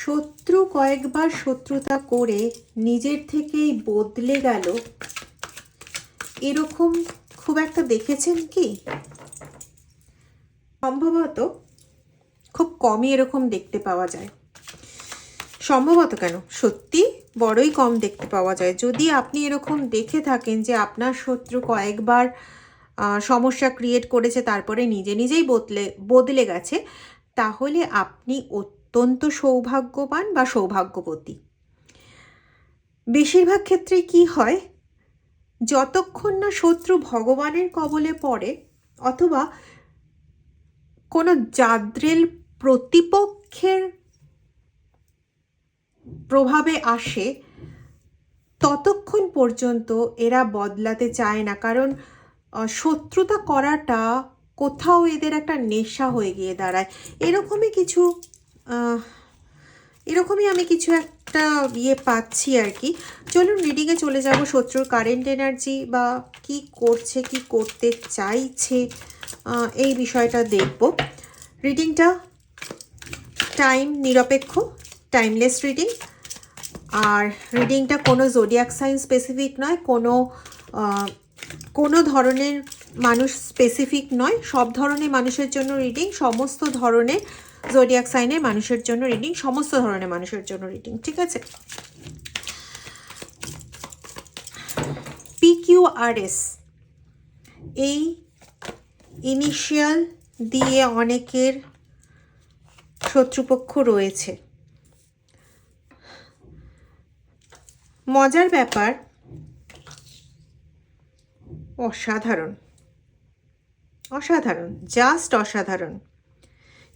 শত্রু কয়েকবার শত্রুতা করে নিজের থেকেই বদলে গেল, এরকম খুব একটা দেখেছেন কি? সম্ভবত খুব কমই এরকম দেখতে পাওয়া যায়। সম্ভবত কেন, সত্যি বড়ই কম দেখতে পাওয়া যায়। যদি আপনি এরকম দেখে থাকেন যে আপনার শত্রু কয়েকবার সমস্যা ক্রিয়েট করেছে, তারপরে নিজে নিজেই বদলে গেছে, তাহলে আপনি অত্যন্ত সৌভাগ্যবান বা সৌভাগ্যবতী। বেশিরভাগ ক্ষেত্রে কি হয়, যতক্ষণ না শত্রু ভগবানের কবলে পড়ে অথবা কোনো জাদ্রেল প্রতিপক্ষের প্রভাবে আসে, ততক্ষণ পর্যন্ত এরা বদলাতে চায় না। কারণ শত্রুতা করাটা কোথাও এদের একটা নেশা হয়ে গিয়ে দাঁড়ায়। এরকমই আমি কিছু একটা পাচ্ছি আর কি। চলুন রিডিংয়ে চলে যাব। শত্রুর কারেন্ট এনার্জি বা কি করছে, কি করতে চাইছে, এই বিষয়টা দেখব। রিডিংটা টাইম নিরপেক্ষ, টাইমলেস রিডিং। আর রিডিংটা কোনো জোডিয়াক সাইন স্পেসিফিক নয়, কোনো ধরনের মানুষ স্পেসিফিক নয়। সব ধরনের মানুষের জন্য রিডিং, সমস্ত ধরনের জোডিয়াক সাইনের মানুষের জন্য রিডিং, সমস্ত ধরনের মানুষের জন্য রিডিং, ঠিক আছে? PQRS এই ইনিশিয়াল দিয়ে অনেকের শত্রুপক্ষ রয়েছে। মজার ব্যাপার, অসাধারণ, অসাধারণ, জাস্ট অসাধারণ।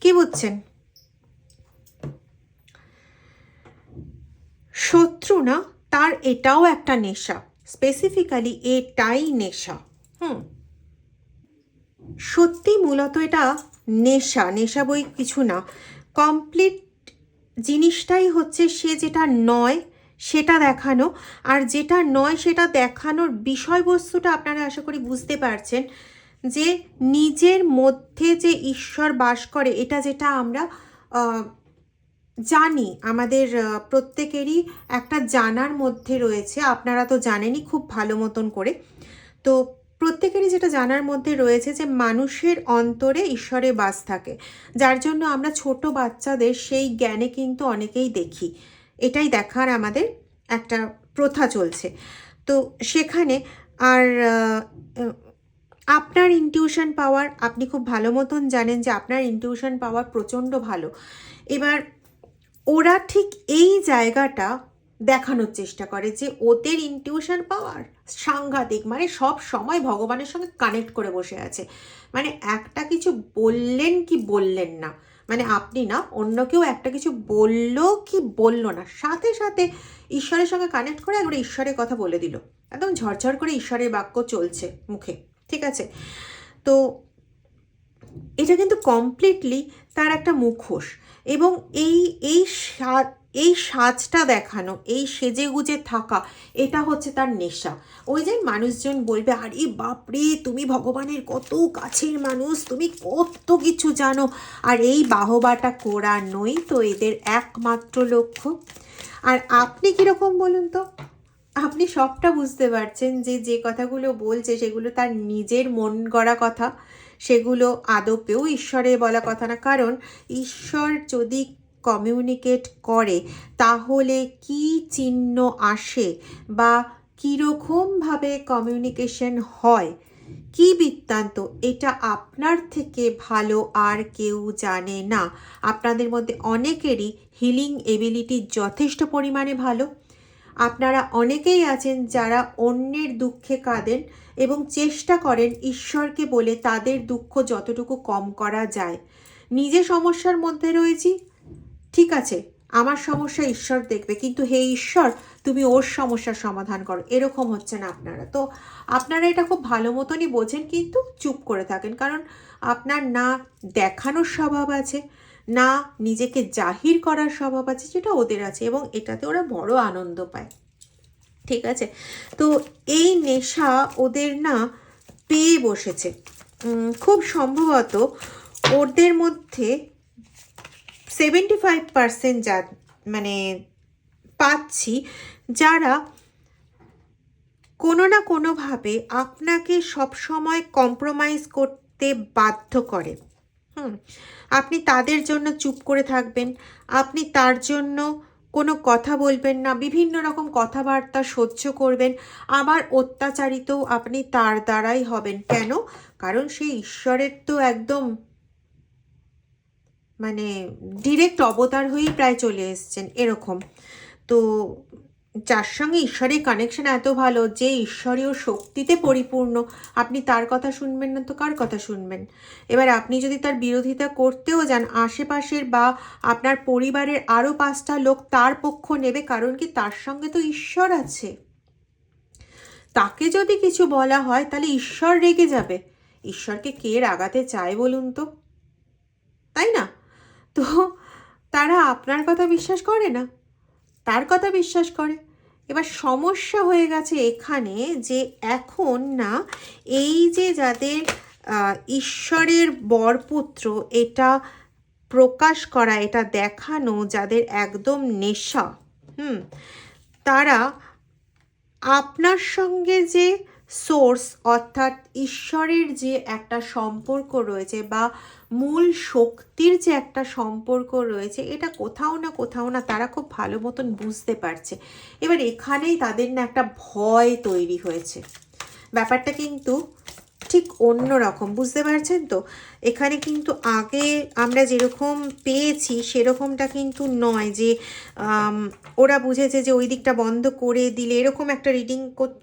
কি বুঝছেন? শত্রু না, তার এটাও একটা নেশা, স্পেসিফিক্যালি এটাই নেশা। সত্যি মূলত এটা নেশা, নেশা বই কিছু না। কমপ্লিট জিনিসটাই হচ্ছে সে যেটা নয় সেটা দেখানো, আর যেটা নয় সেটা দেখানোর বিষয়বস্তুটা আপনারা আশা করি বুঝতে পারছেন, যে নিজের মধ্যে যে ঈশ্বর বাস করে, এটা যেটা আমরা জানি, আমাদের প্রত্যেকেরই একটা জানার মধ্যে রয়েছে। আপনারা তো জানেনই খুব ভালো মতন করে। তো প্রত্যেকেরই যেটা জানার মধ্যে রয়েছে যে মানুষের অন্তরে ঈশ্বরের বাস থাকে, যার জন্য আমরা ছোট বাচ্চাদের সেই জ্ঞানে কিন্তু অনেকেই দেখি। এটাই দেখার আমাদের একটা প্রথা চলছে। তো সেখানে আর আপনার ইনটিউশন পাওয়ার, আপনি খুব ভালো মতন জানেন যে আপনার ইনটিউশন পাওয়ার প্রচণ্ড ভালো। এবার ওরা ঠিক এই জায়গাটা দেখানোর চেষ্টা করে যে ওদের ইনটিউশন পাওয়ার সাংঘাতিক, মানে সব সময় ভগবানের সঙ্গে কানেক্ট করে বসে আছে। মানে একটা কিছু বললেন কি বললেন না, মানে আপনি না, অন্য কেউ একটা কিছু বললো কি বললো না, সাথে সাথে ঈশ্বরের সঙ্গে কানেক্ট করে একবার ঈশ্বরের কথা বলে দিল, একদম ঝরঝর করে ঈশ্বরের বাক্য চলছে মুখে, ঠিক আছে? তো এটা কিন্তু কমপ্লিটলি তার একটা মুখোশ। এবং এই সাজটা দেখানো, এই সেজে গুজে থাকা, এটা হচ্ছে তার নেশা। ওই যে মানুষজন বলবে, আরে বাপরে তুমি ভগবানের কত কাছের মানুষ, তুমি কত কিছু জানো, আর এই বাহবাটা করানোই তো এদের একমাত্র লক্ষ্য। আর আপনি কীরকম বলুন তো? আপনি সবটা বুঝতে পারছেন যে যে কথাগুলো বলছে সেগুলো তার নিজের মন গড়া কথা, সেগুলো আদপেও ঈশ্বরের বলা কথা না। কারণ ঈশ্বর যদি কমিউনিকেট করে তাহলে কি চিহ্ন আসে বা কীরকমভাবে কমিউনিকেশন হয়, কি বৃত্তান্ত, এটা আপনার থেকে ভালো আর কেউ জানে না। আপনাদের মধ্যে অনেকেরই হিলিং এবিলিটি যথেষ্ট পরিমাণে ভালো। আপনারা অনেকেই আছেন যারা অন্যের দুঃখে কাঁদেন এবং চেষ্টা করেন ঈশ্বরকে বলে তাদের দুঃখ যতটুকু কম করা যায়। নিজে সমস্যার মধ্যে রয়েছি, ঠিক আছে, আমার সমস্যা ঈশ্বর দেখবে, কিন্তু হে ঈশ্বর তুমি ওর সমস্যার সমাধান করো, এরকম হচ্ছে না আপনারা। তো আপনারা এটা খুব ভালো মতনই বোঝেন, কিন্তু চুপ করে থাকেন, কারণ আপনার না দেখানোর স্বভাব আছে, না নিজেকে জাহির করার স্বভাব আছে, যেটা ওদের আছে, এবং এটাতে ওরা বড় আনন্দ পায়, ঠিক আছে? তো এই নেশা ওদের না পেয়ে বসেছে। খুব সম্ভবত ওদের মধ্যে 75% মানে পাচ্ছি, যারা কোনো না কোনোভাবে আপনাকে সবসময় কম্প্রোমাইজ করতে বাধ্য করে। আপনি তাদের জন্য চুপ করে থাকবেন, আপনি তার জন্য কোনো কথা বলবেন না, বিভিন্ন রকম কথাবার্তা সহ্য করবেন, আবার অত্যাচারিতও আপনি তার দ্বারাই হবেন। কেন? কারণ সেই ঈশ্বরের তো একদম মানে ডিরেক্ট অবতার হয়েই প্রায় চলে এসছেন এরকম। তো যার সঙ্গে ঈশ্বরের কানেকশন এত ভালো, যে ঈশ্বরীয় শক্তিতে পরিপূর্ণ, আপনি তার কথা শুনবেন না তো কার কথা শুনবেন? এবার আপনি যদি তার বিরোধিতা করতেও যান, আশেপাশের বা আপনার পরিবারের আরও 5টা লোক তার পক্ষ নেবে, কারণ কি তার সঙ্গে তো ঈশ্বর আছে। তাকে যদি কিছু বলা হয় তাহলে ঈশ্বর রেগে যাবে। ঈশ্বরকে কে রাগাতে চায় বলুন তো, তাই না? তো তারা আপনার কথা বিশ্বাস করে না, তার কথা বিশ্বাস করে। এবার সমস্যা হয়ে গেছে এখানে যে এখন না, এই যে যাদের ঈশ্বরের বরপুত্র এটা প্রকাশ করা, এটা দেখানো যাদের একদম নেশা, তারা আপনার সঙ্গে যে সোর্স অর্থাৎ ঈশ্বরের যে একটা সম্পর্ক রয়েছে বা মূল শক্তির যে একটা সম্পর্ক রয়েছে, এটা কোথাও না তারা খুব ভালো মতন বুঝতে পারছে। এবার এখানেই তাদের না একটা ভয় তৈরি হয়েছে। ব্যাপারটা কিন্তু ঠিক অন্য রকম, বুঝতে পারছেন তো? এখানে কিন্তু আগে আমরা যেরকম পেয়েছি সেরকমটা কিন্তু নয় যে ওরা বুঝেছে যে ওই দিকটা বন্ধ করে দিলে, এরকম একটা রিডিং,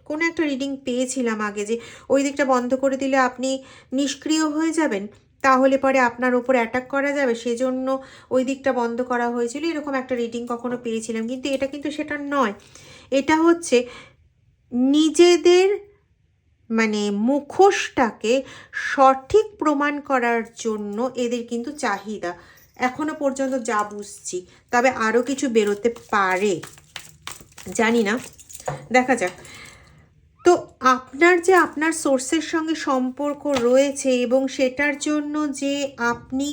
কোনো একটা রিডিং পেয়েছিলাম আগে যে ওই দিকটা বন্ধ করে দিলে আপনি নিষ্ক্রিয় হয়ে যাবেন, তাহলে পরে আপনার ওপর অ্যাটাক করা যাবে, সেজন্য ওই দিকটা বন্ধ করা হয়েছিল, এরকম একটা রিডিং কখনো পেয়েছিলাম। কিন্তু এটা কিন্তু সেটা নয়। এটা হচ্ছে নিজেদের মানে মুখোশটাকে সঠিক প্রমাণ করার জন্য এদের কিন্তু চাহিদা, এখনো পর্যন্ত যা বুঝছি। তবে আরও কিছু বেরোতে পারে, জানি না, দেখা যাক। তো আপনার সোর্সের সঙ্গে সম্পর্ক রয়েছে এবং সেটার জন্য যে আপনি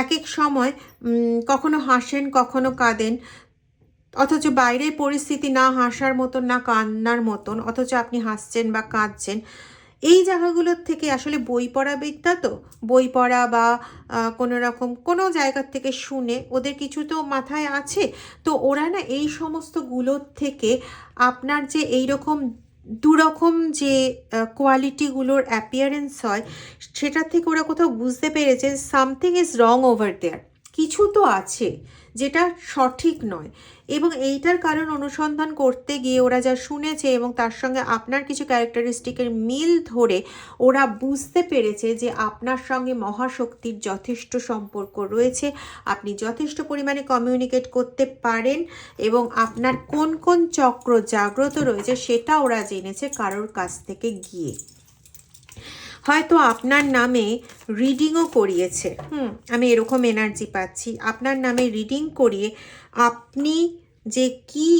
এক এক সময় কখনো হাসেন কখনো কাঁদেন, অথচ বাইরের পরিস্থিতি না হাসার মতন না কান্নার মতন, অথচ আপনি হাসছেন বা কাঁদছেন। এই জায়গাগুলোর থেকে আসলে বই পড়া বিদ্যা, তো বই পড়া বা কোনো রকম কোনো জায়গার থেকে শুনে ওদের কিছু তো মাথায় আছে, তো ওরা না এই সমস্তগুলোর থেকে আপনার যে এই রকম দুরকম যে কোয়ালিটিগুলোর অ্যাপিয়ারেন্স হয়, সেটার থেকে ওরা কোথাও বুঝতে পেরেছে something is wrong over there, কিছু তো আছে যেটা সঠিক নয়। এবং এইটার কারণ অনুসন্ধান করতে গিয়ে ওরা যা শুনেছে এবং তার সঙ্গে আপনার কিছু ক্যারেক্টারিস্টিকের মিল ধরে ওরা বুঝতে পেরেছে যে আপনার সঙ্গে মহাশক্তির যথেষ্ট সম্পর্ক রয়েছে, আপনি যথেষ্ট পরিমাণে কমিউনিকেট করতে পারেন এবং আপনার কোন কোন চক্র জাগ্রত রয়েছে সেটা ওরা জেনেছে কারোর কাছ থেকে গিয়ে। হয়তো আপনার নামে রিডিংও করিয়েছে, আমি এরকম এনার্জি পাচ্ছি। আপনার নামে রিডিং করিয়ে আপনি যে কি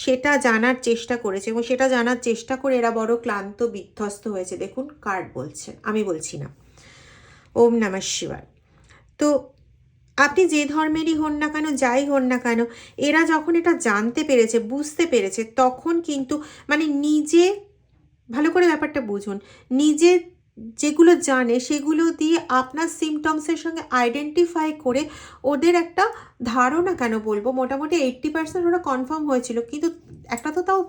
সেটা জানার চেষ্টা করেছে এবং সেটা জানার চেষ্টা করে এরা বড় ক্লান্ত বিধ্বস্ত হয়েছে। দেখুন কার্ড বলছে, আমি বলছি না। ওম নমঃ শিবায়। তো আপনি যে ধর্মেরই হন না কেন, যাই হন না কেন, এরা যখন এটা জানতে পেরেছে, বুঝতে পেরেছে, তখন কিন্তু মানে নিজে ভালো করে ব্যাপারটা বুঝুন, নিজে যেগুলো জানে সেগুলো দিয়ে আপনার সিমটমসের সঙ্গে আইডেন্টিফাই করে ওদের একটা ধারণা, কেন বলবো, মোটামুটি 80% ওরা কনফার্ম হয়েছিল। কিন্তু একটা তো তাও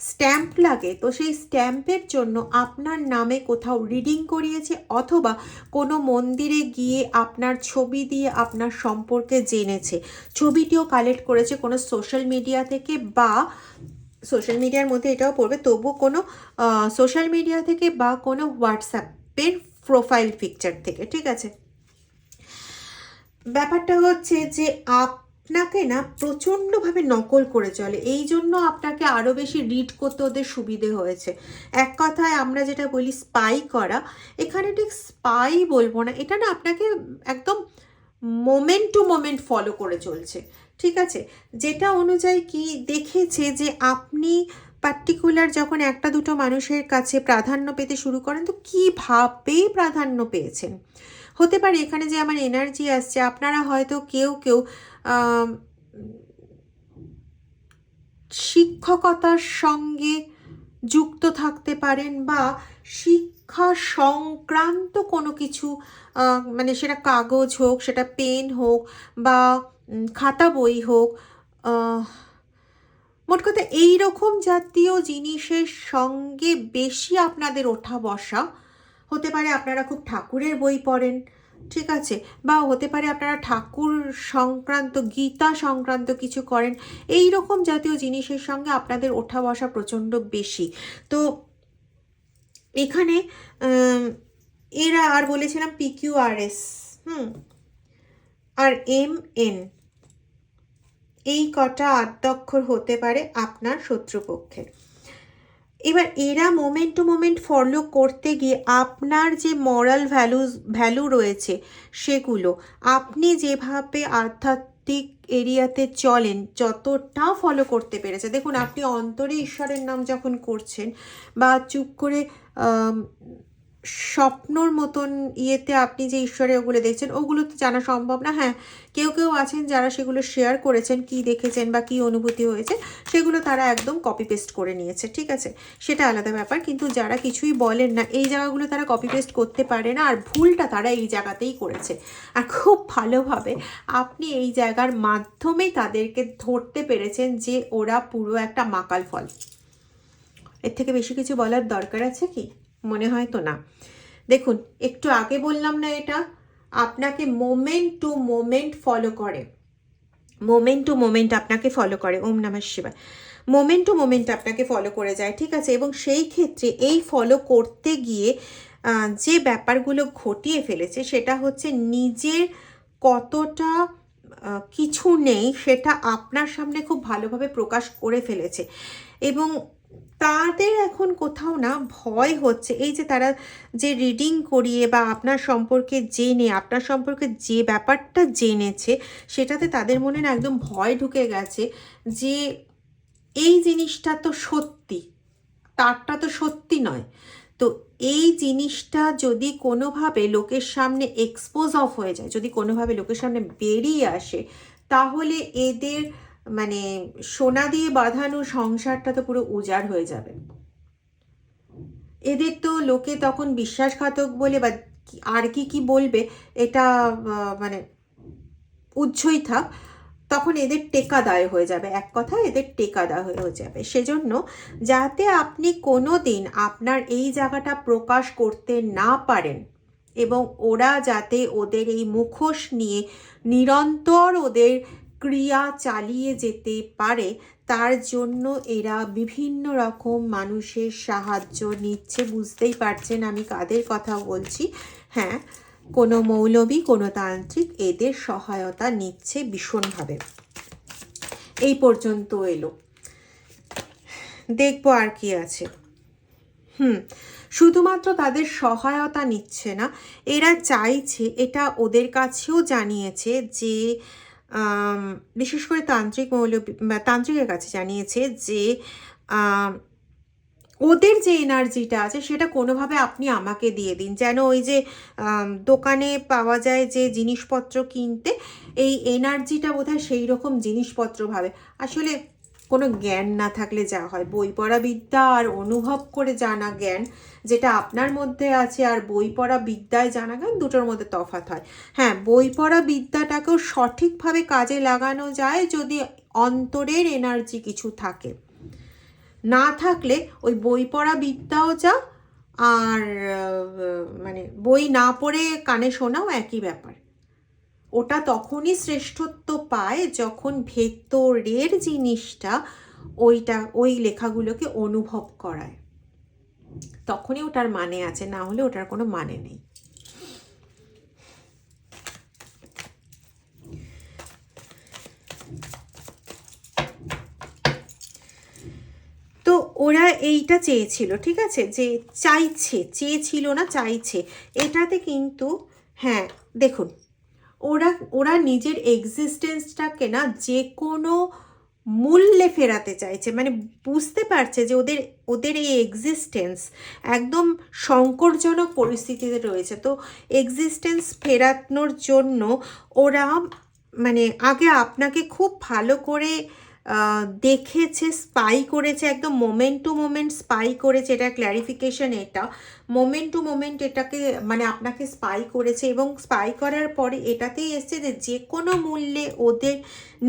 স্ট্যাম্প লাগে, তো সেই স্ট্যাম্পের জন্য আপনার নামে কোথাও রিডিং করিয়েছে অথবা কোনো মন্দিরে গিয়ে আপনার ছবি দিয়ে আপনার সম্পর্কে জেনেছে, ছবিটিও কালেক্ট করেছে কোনো সোশ্যাল মিডিয়া থেকে, বা সোশ্যাল মিডিয়ার মধ্যে এটাও পড়বে, তবু কোনো সোশ্যাল মিডিয়া থেকে বা কোনো হোয়াটসঅ্যাপের প্রোফাইল পিকচার থেকে, ঠিক আছে? ব্যাপারটা হচ্ছে যে আপনাকে না প্রচণ্ডভাবে নকল করে চলে, এই জন্য আপনাকে আরও বেশি রিড করতে ওদের সুবিধে হয়েছে। এক কথায় আমরা যেটা বলি স্পাই করা, এখানে ঠিক স্পাই বলবো না, এটা না আপনাকে একদম মোমেন্ট টু মোমেন্ট ফলো করে চলছে, ঠিক আছে? যেটা অনুযায়ী কি দেখেছে যে আপনি পার্টিকুলার যখন একটা দুটো মানুষের কাছে প্রাধান্য পেতে শুরু করেন, তো কীভাবেই প্রাধান্য পেয়েছেন। হতে পারে এখানে যে আমার এনার্জি আসছে, আপনারা হয়তো কেউ শিক্ষকতার সঙ্গে যুক্ত থাকতে পারেন, বা শিক্ষা সংক্রান্ত কোনো কিছু, মানে সেটা কাগজ হোক, সেটা পেন হোক, বা খাতা বই হোক, মোট কথা এইরকম জাতীয় জিনিসের সঙ্গে বেশি আপনাদের ওঠা বসা হতে পারে। আপনারা খুব ঠাকুরের বই পড়েন, ঠিক আছে, বা হতে পারে আপনারা ঠাকুর সংক্রান্ত, গীতা সংক্রান্ত কিছু করেন। এই রকম জাতীয় জিনিসের সঙ্গে আপনাদের ওঠা বসা প্রচণ্ড বেশি। তো এখানে এরা, আর বলেছিলাম PQRS, আর MN, এই কটা আদ্যক্ষর হতে পারে আপনার শত্রুপক্ষের। এবার এরা মোমেন্ট টু মোমেন্ট ফলো করতে গিয়ে আপনার যে মরাল ভ্যালু রয়েছে সেগুলো, আপনি যেভাবে আধ্যাত্মিক এরিয়াতে চলেন, যতটা ফলো করতে পেরেছে। দেখুন, আপনি অন্তরে ঈশ্বরের নাম যখন করছেন, বা চুপ করে স্বপ্নর মতন ইয়েতে আপনি যে ঈশ্বরে ওগুলো দেখছেন, ওগুলো তো জানা সম্ভব না। হ্যাঁ, কেউ কেউ আছেন যারা সেগুলো শেয়ার করেছেন, কি দেখেছেন বা কি অনুভূতি হয়েছে, সেগুলো তারা একদম কপি পেস্ট করে নিয়েছে, ঠিক আছে, সেটা আলাদা ব্যাপার। কিন্তু যারা কিছুই বলেন না, এই জায়গাগুলো তারা কপি পেস্ট করতে পারে না, আর ভুলটা তারা এই জায়গাতেই করেছে। আর খুব ভালোভাবে আপনি এই জায়গার মাধ্যমেই তাদেরকে ধরতে পেরেছেন যে ওরা পুরো একটা মাকাল ফল। এর থেকে বেশি কিছু বলার দরকার আছে কি? মনে হয় তো না। দেখুন, একটু আগে বললাম না, এটা আপনাকে মোমেন্ট টু মোমেন্ট ফলো করে, মোমেন্ট টু মোমেন্ট আপনাকে ফলো করে। ওম নমঃ শিবায়। মোমেন্ট টু মোমেন্ট আপনাকে ফলো করে যায়, ঠিক আছে। এবং সেই ক্ষেত্রে এই ফলো করতে গিয়ে যে ব্যাপারগুলো ঘটিয়ে ফেলেছে, সেটা হচ্ছে নিজের কতটা কিছু নেই সেটা আপনার সামনে খুব ভালোভাবে প্রকাশ করে ফেলেছে। এবং তাদের এখন কোথাও না ভয় হচ্ছে, এই যে তারা যে রিডিং করিয়ে বা আপনার সম্পর্কে জেনে, আপনার সম্পর্কে যে ব্যাপারটা জেনেছে, সেটাতে তাদের মনে না একদম ভয় ঢুকে গেছে যে এই জিনিসটা তো সত্যি, তারটা তো সত্যি নয়। তো এই জিনিসটা যদি কোনোভাবে লোকের সামনে এক্সপোজ অফ হয়ে যায়, যদি কোনোভাবে লোকের সামনে বেরিয়ে আসে, তাহলে এদের মানে সোনা দিয়ে বাঁধানো সংসারটা তো পুরো উজাড় হয়ে যাবে। এদের তো লোকে তখন বিশ্বাসঘাতক বলে বা আর কি বলবে, এটা মানে উজ্জ্বই থাক, তখন এদের টেকা দায় হয়ে যাবে। এক কথায় এদের টেকা দায় হয়ে যাবে। সেজন্য যাতে আপনি কোনো দিন আপনার এই জায়গাটা প্রকাশ করতে না পারেন, এবং ওরা যাতে ওদের এই মুখোশ নিয়ে নিরন্তর ওদের ক্রিয়া চালিয়ে যেতে পারে, তার জন্য এরা বিভিন্ন রকম মানুষের সাহায্য নিচ্ছে। বুঝতেই পারছেন আমি কাদের কথা বলছি। হ্যাঁ, কোনো মৌলবী, কোনো তান্ত্রিক এদের সহায়তা নিচ্ছে ভীষণভাবে। এই পর্যন্ত এলো, দেখবো আর কি আছে। শুধুমাত্র তাদের সহায়তা নিচ্ছে না, এরা চাইছে, এটা ওদের কাছেও জানিয়েছে যে বিশেষ করে তান্ত্রিকের কাছে জানিয়েছে যে ওদের যে এনার্জিটা আছে সেটা কোনোভাবে আপনি আমাকে দিয়ে দিন। যেন ওই যে দোকানে পাওয়া যায় যে জিনিসপত্র কিনতে, এই এনার্জিটা বোধহয় সেই রকম জিনিসপত্র ভাবে। আসলে কোনো জ্ঞান না থাকলে যা হয়, বই পড়া বিদ্যা আর অনুভব করে জানা জ্ঞান যেটা আপনার মধ্যে আছে, আর বই পড়া বিদ্যায় জানা জ্ঞান, দুটোর মধ্যে তফাৎ হয়। হ্যাঁ, বই পড়া বিদ্যাটাকেও সঠিকভাবে কাজে লাগানো যায় যদি অন্তরের এনার্জি কিছু থাকে। না থাকলে ওই বই পড়া বিদ্যাও যা, আর মানে বই না পড়ে কানে শোনাও একই ব্যাপার। ওটা তখনই শ্রেষ্ঠত্ব পায় যখন ভেতরের জিনিসটা ওই লেখাগুলোকে অনুভব করায়, তখনই ওটার মানে আছে, না হলে ওটার কোনো মানে নেই। তো ওরা এইটা চেয়েছিল, ঠিক আছে, যে চাইছে, চেয়েছিল না, চাইছে। এটাতে কিন্তু হ্যাঁ দেখুন, ওরা নিজের এক্সিস্টেন্সটাকে না যে কোনো মূল্যে ফেরাতে চাইছে। মানে বুঝতে পারছে যে ওদের এই এক্সিস্টেন্স একদম সংকটজনক পরিস্থিতিতে রয়েছে। তো এক্সিস্টেন্স ফেরানোর জন্য ওরা মানে আগে আপনাকে খুব ভালো করে দেখেছে, স্পাই করেছে, একদম মোমেন্ট টু মোমেন্ট স্পাই করেছে, এটা ক্ল্যারিফিকেশন, এটা মোমেন্ট টু মোমেন্ট এটাকে মানে আপনাকে স্পাই করেছে, এবং স্পাই করার পরে এটাতেই এসছে যে যে কোনো মূল্যে ওদের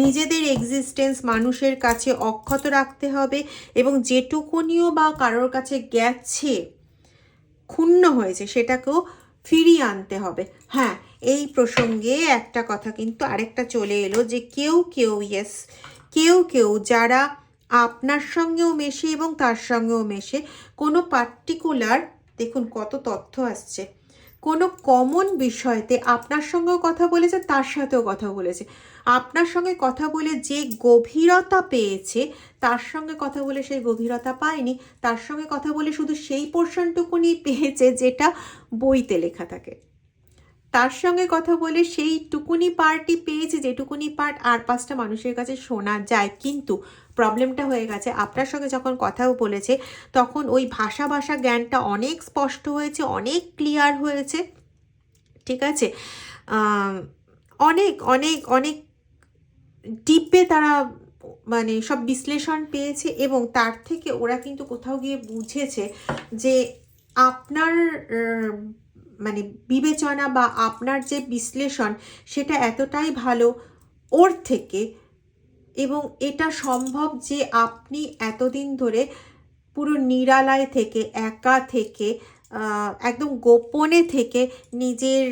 নিজেদের এক্সিস্টেন্স মানুষের কাছে অক্ষত রাখতে হবে, এবং যেটুকুনিও বা কারোর কাছে গেছে, ক্ষুণ্ণ হয়েছে, সেটাকেও ফিরিয়ে আনতে হবে। হ্যাঁ, এই প্রসঙ্গে একটা কথা কিন্তু আরেকটা চলে এলো যে কেউ কেউ, ইয়েস, কেউ কেউ যারা আপনার সঙ্গেও মেশে এবং তার সঙ্গেও মেশে, কোনো পার্টিকুলার, দেখুন কত তথ্য আসছে, কোনো কমন বিষয়তে আপনার সঙ্গেও কথা বলেছে, তার সাথেও কথা বলেছে, আপনার সঙ্গে কথা বলে যে গভীরতা পেয়েছে, তার সঙ্গে কথা বলে সেই গভীরতা পায়নি, তার সঙ্গে কথা বলে শুধু সেই পোর্শনটুকুনি পেয়েছে যেটা বইতে লেখা থাকে, তার সঙ্গে কথা বলে সেইটুকুনি পার্টই পেয়েছে যেটুকুনি পার্ট আর 5টা মানুষের কাছে শোনা যায়। কিন্তু প্রবলেমটা হয়ে গেছে, আপনার সঙ্গে যখন কথাও বলেছে তখন ওই ভাষা জ্ঞানটা অনেক স্পষ্ট হয়েছে, অনেক ক্লিয়ার হয়েছে, ঠিক আছে, অনেক অনেক অনেক ডিপে তারা মানে সব বিশ্লেষণ পেয়েছে, এবং তার থেকে ওরা কিন্তু কোথাও গিয়ে বুঝেছে যে আপনার মানে বিবেচনা বা আপনার যে বিশ্লেষণ সেটা এতটাই ভালো ওর থেকে, এবং এটা সম্ভব যে আপনি এতদিন ধরে পুরো নিরালায় থেকে, একা থেকে, একদম গোপনে থেকে নিজের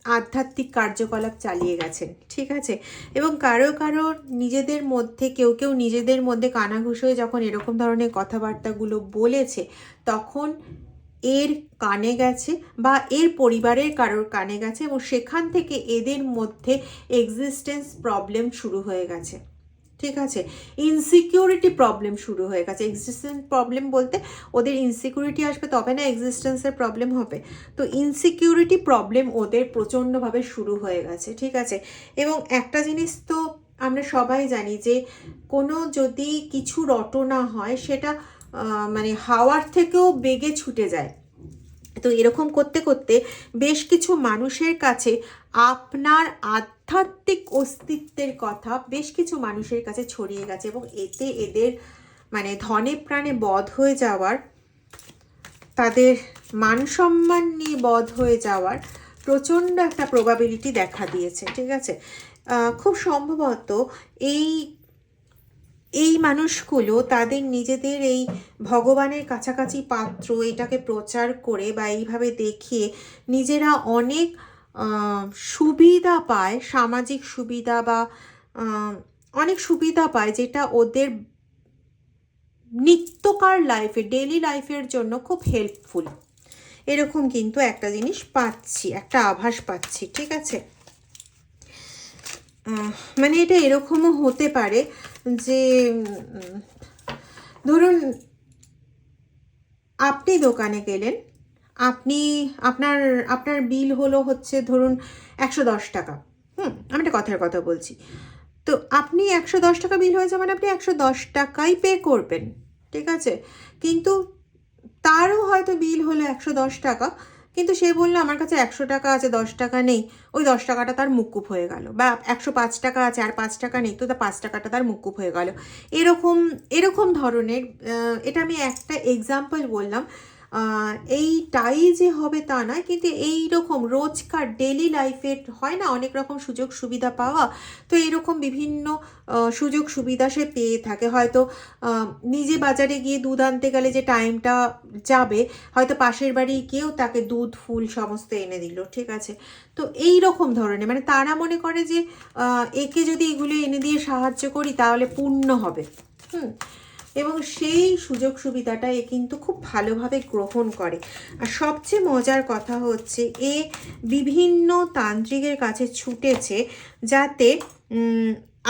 আধ্যাত্মিক কার্যকলাপ চালিয়ে গেছেন, ঠিক আছে, এবং কারো কারো নিজেদের মধ্যে, কেউ কেউ নিজেদের মধ্যে কানাঘুষো হয়ে যখন এরকম ধরনের কথাবার্তাগুলো বলেছে, তখন এর কানে গেছে বা এর পরিবারের কারোর কানে গেছে, এবং সেখান থেকে এদের মধ্যে এক্সিস্টেন্স প্রবলেম শুরু হয়ে গেছে, ঠিক আছে, ইনসিকিউরিটি প্রবলেম শুরু হয়ে গেছে। এক্সিস্টেন্স প্রবলেম বলতে ওদের ইনসিকিউরিটি আসবে, তবে না এক্সিস্টেন্সের প্রবলেম হবে। তো ইনসিকিউরিটি প্রবলেম ওদের প্রচণ্ডভাবে শুরু হয়ে গেছে, ঠিক আছে। এবং একটা জিনিস তো আমরা সবাই জানি যে কোনো যদি কিছু রটনা হয় সেটা মানে হাওয়ার থেকেও বেগে ছুটে যায়। তো এরকম করতে করতে বেশ কিছু মানুষের কাছে আপনার আধ্যাত্মিক অস্তিত্বের কথা বেশ কিছু মানুষের কাছে ছড়িয়ে গেছে, এবং এতে এদের মানে ধনে প্রাণে বধ হয়ে যাওয়ার, তাদের মান সম্মান নিয়ে বধ হয়ে যাওয়ার প্রচণ্ড একটা প্রবাবিলিটি দেখা দিয়েছে, ঠিক আছে। খুব সম্ভবত এই মানুষগুলো তাদের নিজেদের এই ভগবানের কাছাকাছি পাত্র এটাকে প্রচার করে বা এইভাবে দেখিয়ে নিজেরা অনেক সুবিধা পায়, সামাজিক সুবিধা বা অনেক সুবিধা পায়, যেটা ওদের নিত্যকার লাইফে, ডেলি লাইফের জন্য খুব হেল্পফুল। এরকম কিন্তু একটা জিনিস পাচ্ছি, একটা আভাস পাচ্ছি, ঠিক আছে। মানে এটা এরকমও হতে পারে যে ধরুন আপনি দোকানে গেলেন, আপনার বিল হলো হচ্ছে ধরুন 110 টাকা, আমি একটা কথার কথা বলছি, তো আপনি 110 টাকা বিল হয়েছে মানে আপনি 110 টাকাই পে করবেন, ঠিক আছে। কিন্তু তারও হয়তো বিল হলো 110 টাকা, কিন্তু সে বললো আমার কাছে 100 টাকা আছে, 10 টাকা নেই, ওই 10 টাকাটা তার মুকুব হয়ে গেল, বা 105 টাকা আছে আর 5 টাকা নেই, তো তার 5 টাকাটা তার মুকুব হয়ে গেল। এরকম ধরনের, এটা আমি একটা এক্সাম্পল বললাম, এইটাই যে হবে তা নয়, কিন্তু এইরকম রোজকার ডেলি লাইফের হয় না অনেক রকম সুযোগ সুবিধা পাওয়া, তো এইরকম বিভিন্ন সুযোগ সুবিধা সে পেয়ে থাকে। হয়তো নিজে বাজারে গিয়ে দুধ আনতে গেলে যে টাইমটা যাবে, হয়তো পাশের বাড়ি কেউ তাকে দুধ ফুল সমস্ত এনে দিল, ঠিক আছে। তো এই রকম ধরনের মানে তারা মনে করে যে একে যদি এগুলো এনে দিয়ে সাহায্য করি তাহলে পুণ্য হবে, এবং সেই সুযোগ সুবিধাটা এ কিন্তু খুব ভালোভাবে গ্রহণ করে। আর সবচেয়ে মজার কথা হচ্ছে এ বিভিন্ন তান্ত্রিকের কাছে ছুটেছে যাতে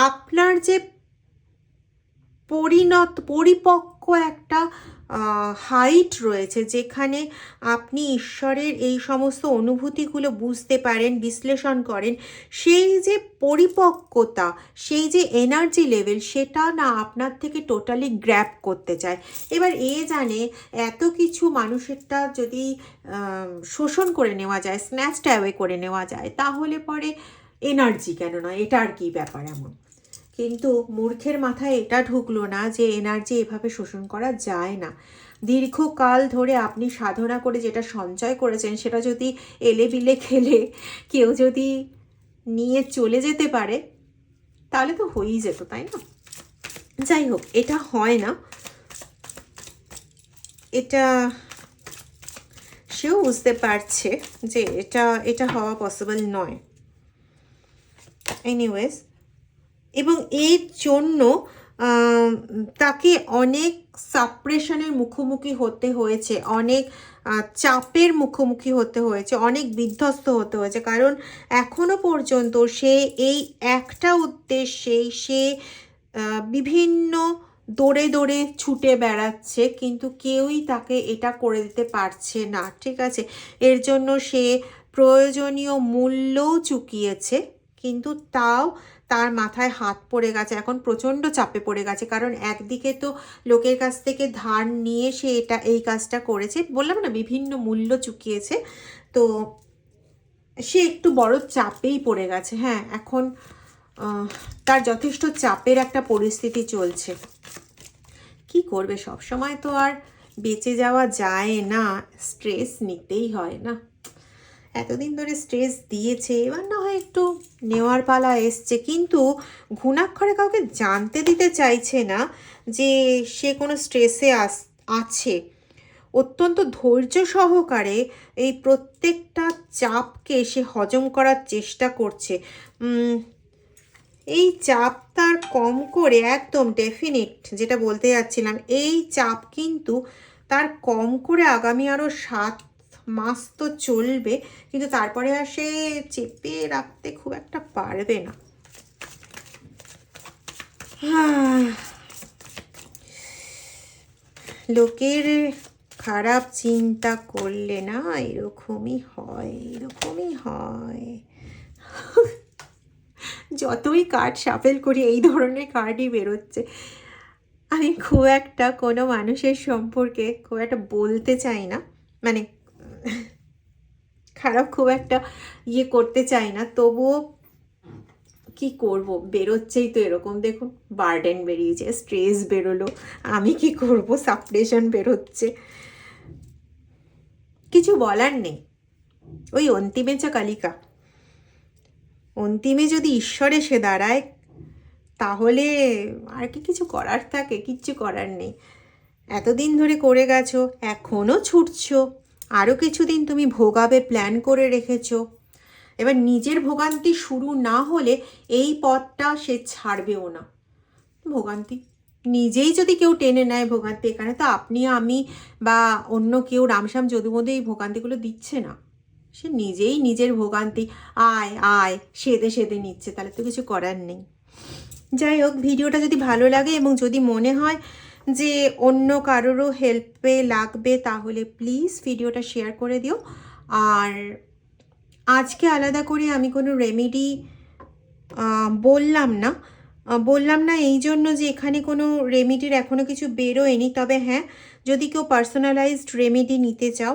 আপনার যে পরিপক্ক একটা হাইট রয়েছে, যেখানে আপনি ঈশ্বরের এই সমস্ত অনুভূতিগুলো বুঝতে পারেন, বিশ্লেষণ করেন, সেই যে পরিপক্কতা, সেই যে এনার্জি লেভেল, সেটা না আপনার থেকে টোটালি গ্র্যাব করতে চায়। এবার এ জানে এত কিছু মানুষেরটা যদি শোষণ করে নেওয়া যায়, স্ন্যাচড অ্যাওয়ে করে নেওয়া যায়, তাহলে পরে এনার্জি কেন নয়, এটা আর কি ব্যাপার এমন। কিন্তু মূর্খের মাথায় এটা ঢুকলো না যে এনার্জি এভাবে শোষণ করা যায় না। দীর্ঘকাল ধরে আপনি সাধনা করে যেটা সঞ্চয় করেছেন সেটা যদি এলেবিলে খেলে কেউ যদি নিয়ে চলে যেতে পারে তাহলে তো হয়েই যেত, তাই না? যাই হোক, এটা হয় না, এটা সেও বুঝতে পারছে যে এটা হওয়া পসিবল নয়। এনিওয়েজ, এবং এর জন্য তাকে অনেক সাপ্রেশনের মুখোমুখি হতে হয়েছে, অনেক চাপের মুখোমুখি হতে হয়েছে, অনেক বিধ্বস্ত হতে হয়েছে, কারণ এখনো পর্যন্ত সে এই একটা উদ্দেশ্যেই সে বিভিন্ন দৌড়ে দৌড়ে ছুটে বেড়াচ্ছে, কিন্তু কেউই তাকে এটা করে দিতে পারছে না, ঠিক আছে? এর জন্য সে প্রয়োজনীয় মূল্যও চুকিয়েছে, কিন্তু তাও তার মাথায় হাত পড়ে গেছে, এখন প্রচণ্ড চাপে পড়ে গেছে, কারণ একদিকে তো লোকের কাছ থেকে ধার নিয়ে সে এই কাজটা করেছে, বললাম না বিভিন্ন মূল্য চুকিয়েছে, তো সে একটু বড় চাপেই পড়ে গেছে। হ্যাঁ, এখন তার যথেষ্ট চাপের একটা পরিস্থিতি চলছে। কি করবে, সব সময় তো আর বেঁচে যাওয়া যায় না, স্ট্রেস নিতেই হয় না। এতদিন ধরে স্ট্রেস দিয়েছে, এবার না হয় একটু নেওয়ার পালা এসছে, কিন্তু ঘুণাক্ষরে কাউকে জানতে দিতে চাইছে না যে সে কোনো স্ট্রেসে আছে। অত্যন্ত ধৈর্য সহকারে এই প্রত্যেকটা চাপকে সে হজম করার চেষ্টা করছে। এই চাপ তার কম করে, একদম ডেফিনিট যেটা বলতে যাচ্ছিলাম, এই চাপ কিন্তু তার কম করে আগামী আরও 7 মাস তো চলবে, কিন্তু তারপরে আর সে চেপে রাখতে খুব একটা পারবে না। লোকের খারাপ চিন্তা করলে না এরকমই হয়, এরকমই হয়। যতই কার্ড শাফেল করি এই ধরনের কার্ডই বেরোচ্ছে। আমি খুব একটা কোনো মানুষের সম্পর্কে খুব একটা বলতে চাই না, মানে খারাপ খুব একটা করতে চাই না, তবুও কি করব, বেরোচ্ছেই তো এরকম। দেখুন, বার্ডেন বেরিয়েছে, স্ট্রেস বেরোলো, আমি কি করব, সাপ্রেশন বেরোচ্ছে, কিছু বলার নেই। ওই অন্তিমে চ কালিকা, অন্তিমে যদি ঈশ্বর এসে দাঁড়ায় তাহলে আর কি কিছু করার থাকে? কিচ্ছু করার নেই। এতদিন ধরে করে গেছো, এখনও ছুটছো, আরও কিছুদিন তুমি ভোগাবে প্ল্যান করে রেখেছো। এবার নিজের ভোগান্তি শুরু না হলে এই পথটা সে ছাড়বেও না। ভোগান্তি নিজেই যদি কেউ টেনে নেয় ভোগান্তি, এখানে তো আপনি আমি বা অন্য কেউ রামশ্যাম যদুমধু এই ভোগান্তিগুলো দিচ্ছে না, সে নিজেই নিজের ভোগান্তি আয় আয় সেদে সেদে নিচ্ছে, তাহলে তো কিছু করার নেই। যাই হোক, ভিডিওটা যদি ভালো লাগে এবং যদি মনে হয় যে অন্য কারোরও হেল্পে লাগবে তাহলে প্লিজ ভিডিওটা শেয়ার করে দিও। আর আজকে আলাদা করে আমি কোনো রেমেডি বললাম না এই জন্য যে এখানে কোনো রেমেডির এখনও কিছু বেরোয়নি, তবে হ্যাঁ, যদি কেউ পার্সোনালাইজড রেমেডি নিতে চাও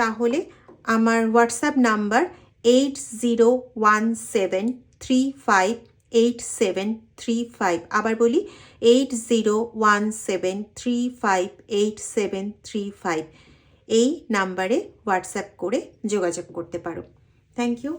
তাহলে আমার হোয়াটসঅ্যাপ নাম্বার 8017358735, আবার বলি 8017358735, এই নাম্বারে হোয়াটসঅ্যাপ করে যোগাযোগ করতে পারো। Thank you.